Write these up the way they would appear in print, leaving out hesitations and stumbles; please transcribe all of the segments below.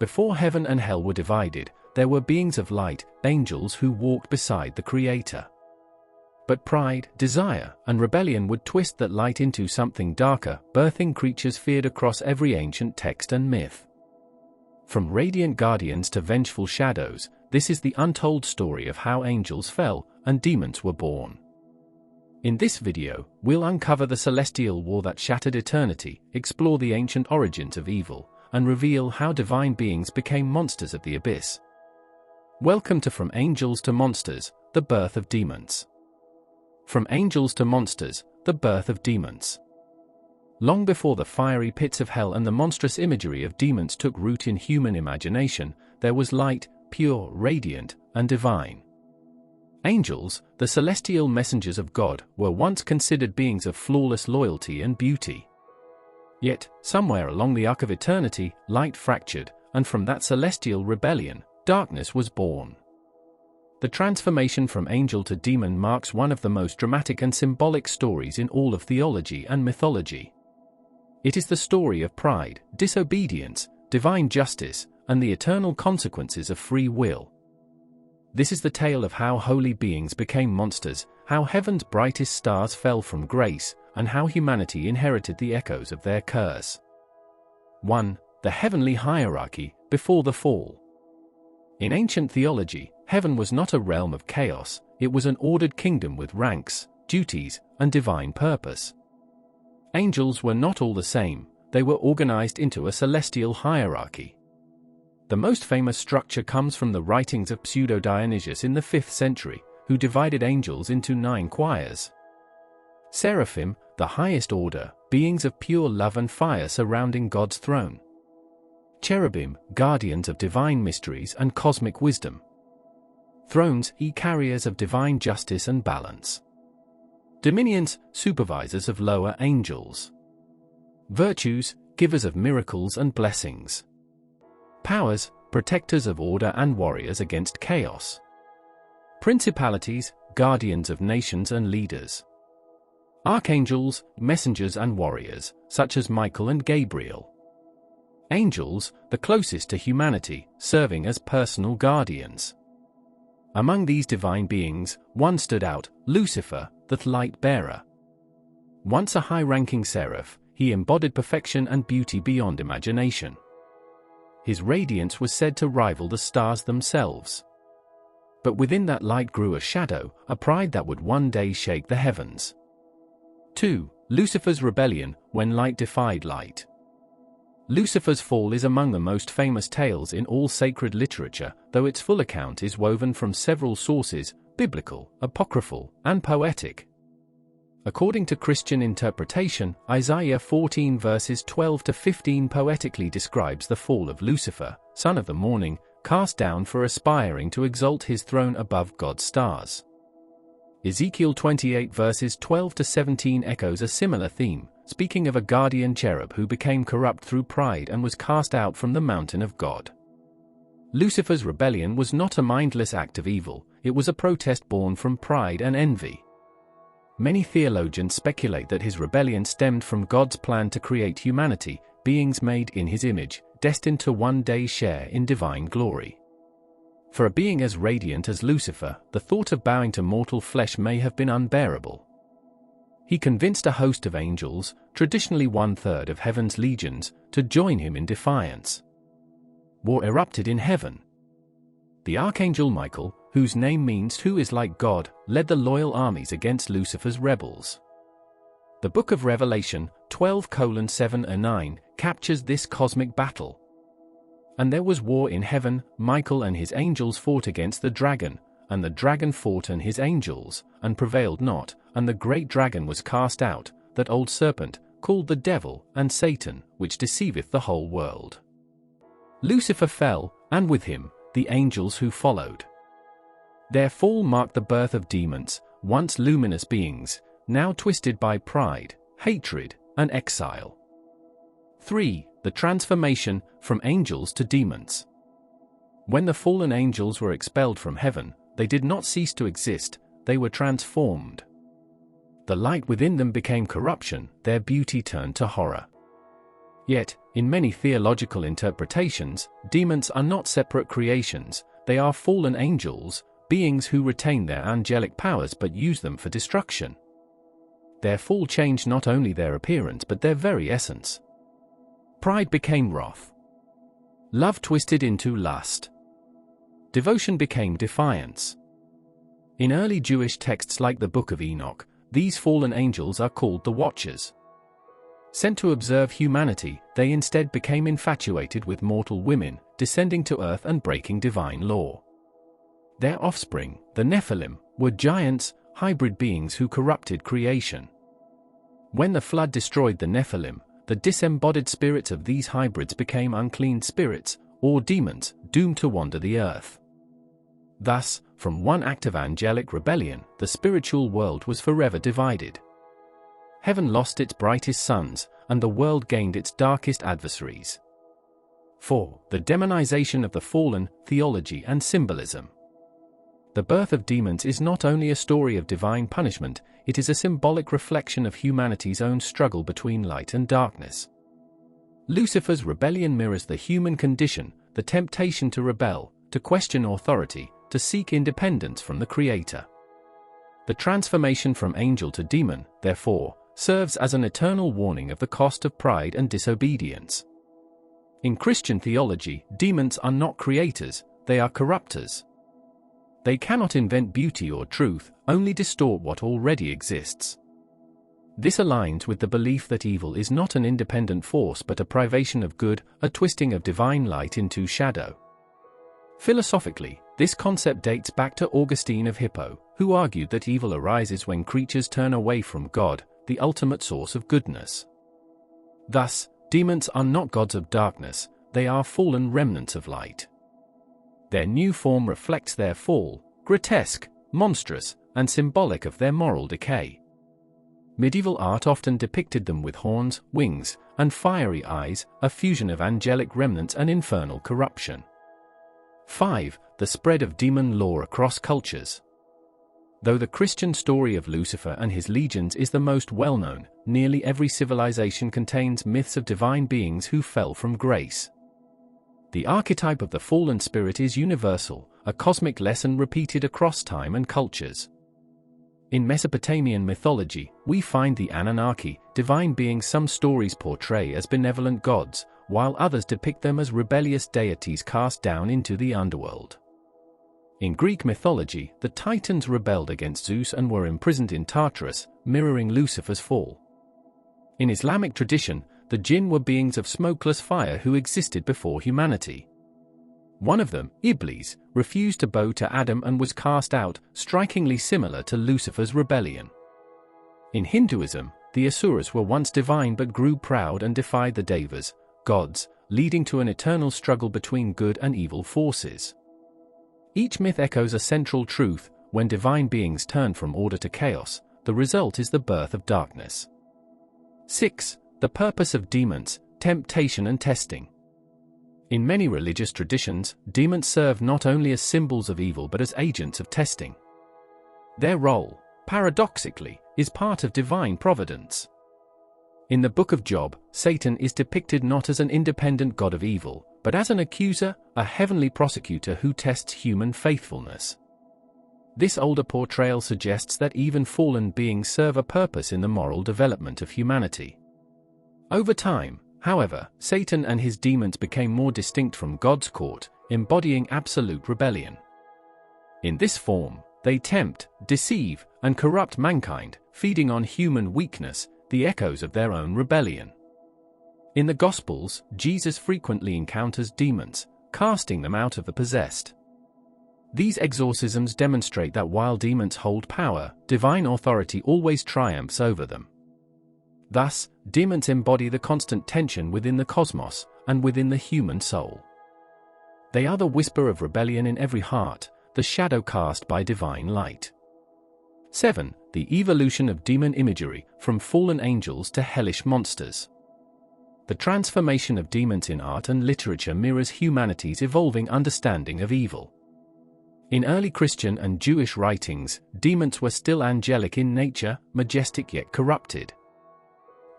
Before heaven and hell were divided, there were beings of light, angels who walked beside the Creator. But pride, desire, and rebellion would twist that light into something darker, birthing creatures feared across every ancient text and myth. From radiant guardians to vengeful shadows, this is the untold story of how angels fell and demons were born. In this video, we'll uncover the celestial war that shattered eternity, explore the ancient origins of evil, and reveal how divine beings became monsters of the abyss. Welcome to From Angels to Monsters, the Birth of Demons. From Angels to Monsters, the Birth of Demons. Long before the fiery pits of hell and the monstrous imagery of demons took root in human imagination, there was light, pure, radiant, and divine. Angels, the celestial messengers of God, were once considered beings of flawless loyalty and beauty. Yet, somewhere along the arc of eternity, light fractured, and from that celestial rebellion, darkness was born. The transformation from angel to demon marks one of the most dramatic and symbolic stories in all of theology and mythology. It is the story of pride, disobedience, divine justice, and the eternal consequences of free will. This is the tale of how holy beings became monsters, how heaven's brightest stars fell from grace, and how humanity inherited the echoes of their curse. 1. The heavenly hierarchy, before the fall. In ancient theology, heaven was not a realm of chaos, it was an ordered kingdom with ranks, duties, and divine purpose. Angels were not all the same, they were organized into a celestial hierarchy. The most famous structure comes from the writings of Pseudo-Dionysius in the 5th century, who divided angels into 9 choirs. Seraphim, the highest order, beings of pure love and fire surrounding God's throne. Cherubim, guardians of divine mysteries and cosmic wisdom. Thrones, carriers of divine justice and balance. Dominions, supervisors of lower angels. Virtues, givers of miracles and blessings. Powers, protectors of order and warriors against chaos. Principalities, guardians of nations and leaders. Archangels, messengers and warriors, such as Michael and Gabriel. Angels, the closest to humanity, serving as personal guardians. Among these divine beings, one stood out, Lucifer, the light bearer. Once a high-ranking seraph, he embodied perfection and beauty beyond imagination. His radiance was said to rival the stars themselves. But within that light grew a shadow, a pride that would one day shake the heavens. 2. Lucifer's rebellion, when light defied light. Lucifer's fall is among the most famous tales in all sacred literature, though its full account is woven from several sources, biblical, apocryphal, and poetic. According to Christian interpretation, Isaiah 14 verses 12 to 15 poetically describes the fall of Lucifer, son of the morning, cast down for aspiring to exalt his throne above God's stars. Ezekiel 28 verses 12 to 17 echoes a similar theme, speaking of a guardian cherub who became corrupt through pride and was cast out from the mountain of God. Lucifer's rebellion was not a mindless act of evil, it was a protest born from pride and envy. Many theologians speculate that his rebellion stemmed from God's plan to create humanity, beings made in his image, destined to one day share in divine glory. For a being as radiant as Lucifer, the thought of bowing to mortal flesh may have been unbearable. He convinced a host of angels, traditionally 1/3 of heaven's legions, to join him in defiance. War erupted in heaven. The archangel Michael, whose name means "who is like God," led the loyal armies against Lucifer's rebels. The Book of Revelation, 12:7-9, captures this cosmic battle. And there was war in heaven, Michael and his angels fought against the dragon, and the dragon fought and his angels, and prevailed not, and the great dragon was cast out, that old serpent, called the devil and Satan, which deceiveth the whole world. Lucifer fell, and with him, the angels who followed. Their fall marked the birth of demons, once luminous beings, now twisted by pride, hatred, and exile. 3. The transformation, from angels to demons. When the fallen angels were expelled from heaven, they did not cease to exist, they were transformed. The light within them became corruption, their beauty turned to horror. Yet, In many theological interpretations, demons are not separate creations, they are fallen angels, beings who retain their angelic powers but use them for destruction. Their fall changed not only their appearance but their very essence. Pride became wrath. Love twisted into lust. Devotion became defiance. In early Jewish texts like the Book of Enoch, these fallen angels are called the Watchers. Sent to observe humanity, they instead became infatuated with mortal women, descending to earth and breaking divine law. Their offspring, the Nephilim, were giants, hybrid beings who corrupted creation. When the flood destroyed the Nephilim, the disembodied spirits of these hybrids became unclean spirits, or demons, doomed to wander the earth. Thus, from one act of angelic rebellion, the spiritual world was forever divided. Heaven lost its brightest suns, and the world gained its darkest adversaries. 4. The demonization of the fallen, theology and symbolism. The birth of demons is not only a story of divine punishment, it is a symbolic reflection of humanity's own struggle between light and darkness. Lucifer's rebellion mirrors the human condition, the temptation to rebel, to question authority, to seek independence from the Creator. The transformation from angel to demon, therefore, serves as an eternal warning of the cost of pride and disobedience. In Christian theology, demons are not creators, they are corruptors. They cannot invent beauty or truth, only distort what already exists. This aligns with the belief that evil is not an independent force but a privation of good, a twisting of divine light into shadow. Philosophically, this concept dates back to Augustine of Hippo, who argued that evil arises when creatures turn away from God, the ultimate source of goodness. Thus, demons are not gods of darkness, they are fallen remnants of light. Their new form reflects their fall, grotesque, monstrous, and symbolic of their moral decay. Medieval art often depicted them with horns, wings, and fiery eyes, a fusion of angelic remnants and infernal corruption. 5. The spread of demon lore across cultures. Though the Christian story of Lucifer and his legions is the most well-known, nearly every civilization contains myths of divine beings who fell from grace. The archetype of the fallen spirit is universal, a cosmic lesson repeated across time and cultures. In Mesopotamian mythology, we find the Anunnaki, divine beings some stories portray as benevolent gods, while others depict them as rebellious deities cast down into the underworld. In Greek mythology, the Titans rebelled against Zeus and were imprisoned in Tartarus, mirroring Lucifer's fall. In Islamic tradition, the jinn were beings of smokeless fire who existed before humanity. One of them, Iblis, refused to bow to Adam and was cast out, strikingly similar to Lucifer's rebellion. In Hinduism, the Asuras were once divine but grew proud and defied the Devas, gods, leading to an eternal struggle between good and evil forces. Each myth echoes a central truth: when divine beings turn from order to chaos, the result is the birth of darkness. 6. The purpose of demons, temptation and testing. In many religious traditions, demons serve not only as symbols of evil but as agents of testing. Their role, paradoxically, is part of divine providence. In the Book of Job, Satan is depicted not as an independent god of evil, but as an accuser, a heavenly prosecutor who tests human faithfulness. This older portrayal suggests that even fallen beings serve a purpose in the moral development of humanity. Over time, however, Satan and his demons became more distinct from God's court, embodying absolute rebellion. In this form, they tempt, deceive, and corrupt mankind, feeding on human weakness, the echoes of their own rebellion. In the Gospels, Jesus frequently encounters demons, casting them out of the possessed. These exorcisms demonstrate that while demons hold power, divine authority always triumphs over them. Thus, demons embody the constant tension within the cosmos, and within the human soul. They are the whisper of rebellion in every heart, the shadow cast by divine light. 7. The evolution of demon imagery, from fallen angels to hellish monsters. The transformation of demons in art and literature mirrors humanity's evolving understanding of evil. In early Christian and Jewish writings, demons were still angelic in nature, majestic yet corrupted.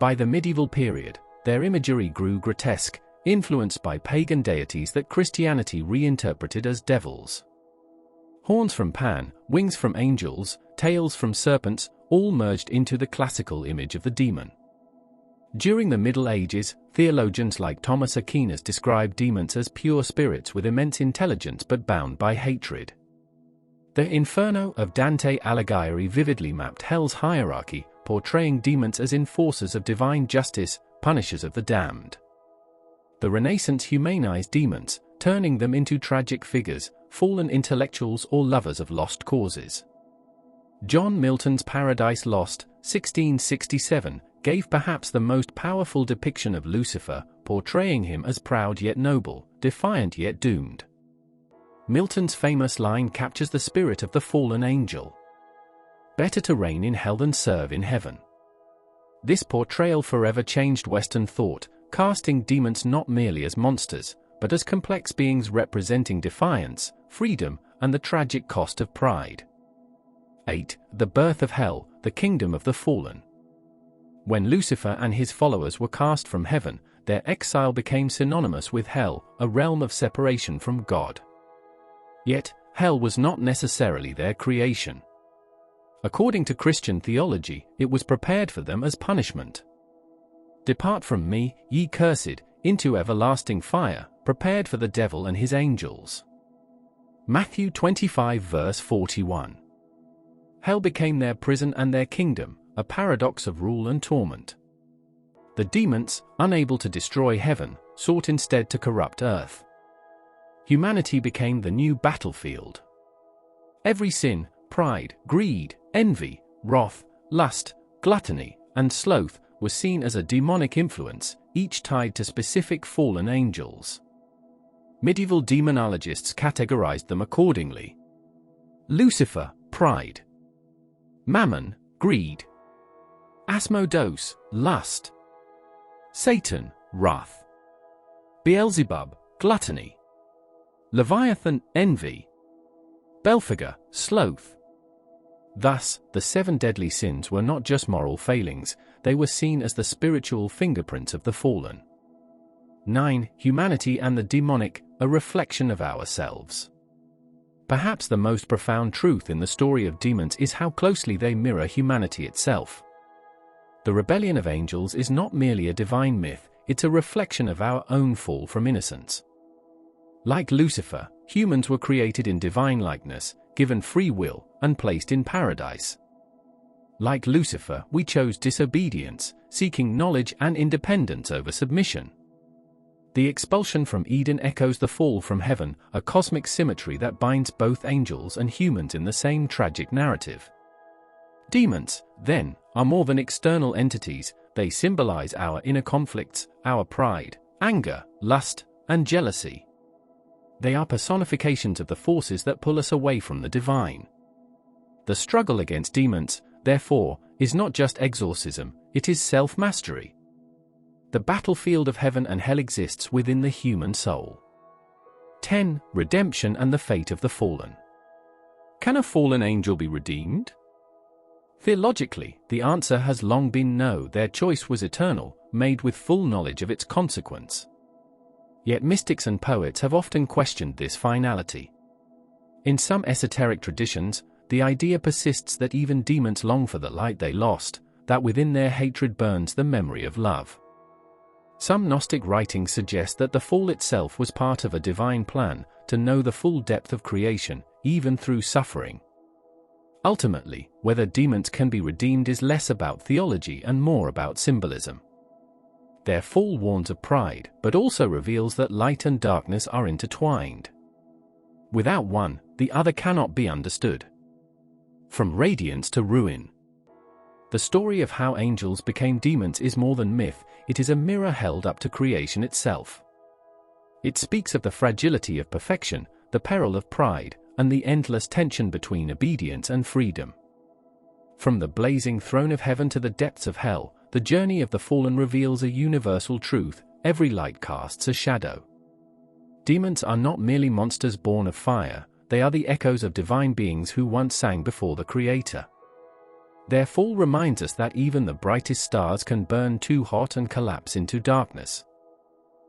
By the medieval period, their imagery grew grotesque, influenced by pagan deities that Christianity reinterpreted as devils. Horns from Pan, wings from angels, tails from serpents, all merged into the classical image of the demon. During the Middle Ages, theologians like Thomas Aquinas described demons as pure spirits with immense intelligence but bound by hatred. The Inferno of Dante Alighieri vividly mapped hell's hierarchy, portraying demons as enforcers of divine justice, punishers of the damned. The Renaissance humanized demons, turning them into tragic figures, fallen intellectuals or lovers of lost causes. John Milton's Paradise Lost, 1667, gave perhaps the most powerful depiction of Lucifer, portraying him as proud yet noble, defiant yet doomed. Milton's famous line captures the spirit of the fallen angel. Better to reign in hell than serve in heaven. This portrayal forever changed Western thought, casting demons not merely as monsters, but as complex beings representing defiance, freedom, and the tragic cost of pride. 8. The birth of hell, the kingdom of the fallen. When Lucifer and his followers were cast from heaven, their exile became synonymous with hell, a realm of separation from God. Yet, hell was not necessarily their creation. According to Christian theology, it was prepared for them as punishment. Depart from me, ye cursed, into everlasting fire, prepared for the devil and his angels. Matthew 25 verse 41. Hell became their prison and their kingdom, a paradox of rule and torment. The demons, unable to destroy heaven, sought instead to corrupt earth. Humanity became the new battlefield. Every sin, pride, greed, envy, wrath, lust, gluttony, and sloth was seen as a demonic influence, each tied to specific fallen angels. Medieval demonologists categorized them accordingly. Lucifer, pride. Mammon, greed. Asmodeus, lust. Satan, wrath. Beelzebub, gluttony. Leviathan, envy. Belphegor, sloth. Thus, the 7 deadly sins were not just moral failings, they were seen as the spiritual fingerprints of the fallen. 9. Humanity and the demonic, a reflection of ourselves. Perhaps the most profound truth in the story of demons is how closely they mirror humanity itself. The rebellion of angels is not merely a divine myth, it's a reflection of our own fall from innocence. Like Lucifer, humans were created in divine likeness, given free will, and placed in paradise. Like Lucifer, we chose disobedience, seeking knowledge and independence over submission. The expulsion from Eden echoes the fall from heaven, a cosmic symmetry that binds both angels and humans in the same tragic narrative. Demons, then, are more than external entities, they symbolize our inner conflicts, our pride, anger, lust, and jealousy. They are personifications of the forces that pull us away from the divine. The struggle against demons, therefore, is not just exorcism, it is self-mastery. The battlefield of heaven and hell exists within the human soul. 10. Redemption and the fate of the fallen. Can a fallen angel be redeemed? Theologically, the answer has long been no. Their choice was eternal, made with full knowledge of its consequence. Yet mystics and poets have often questioned this finality. In some esoteric traditions, the idea persists that even demons long for the light they lost, that within their hatred burns the memory of love. Some Gnostic writings suggest that the fall itself was part of a divine plan, to know the full depth of creation, even through suffering. Ultimately, whether demons can be redeemed is less about theology and more about symbolism. Their fall warns of pride, but also reveals that light and darkness are intertwined. Without one, the other cannot be understood. From radiance to ruin. The story of how angels became demons is more than myth, it is a mirror held up to creation itself. It speaks of the fragility of perfection, the peril of pride, and the endless tension between obedience and freedom. From the blazing throne of heaven to the depths of hell, the journey of the fallen reveals a universal truth: every light casts a shadow. Demons are not merely monsters born of fire, they are the echoes of divine beings who once sang before the Creator. Their fall reminds us that even the brightest stars can burn too hot and collapse into darkness.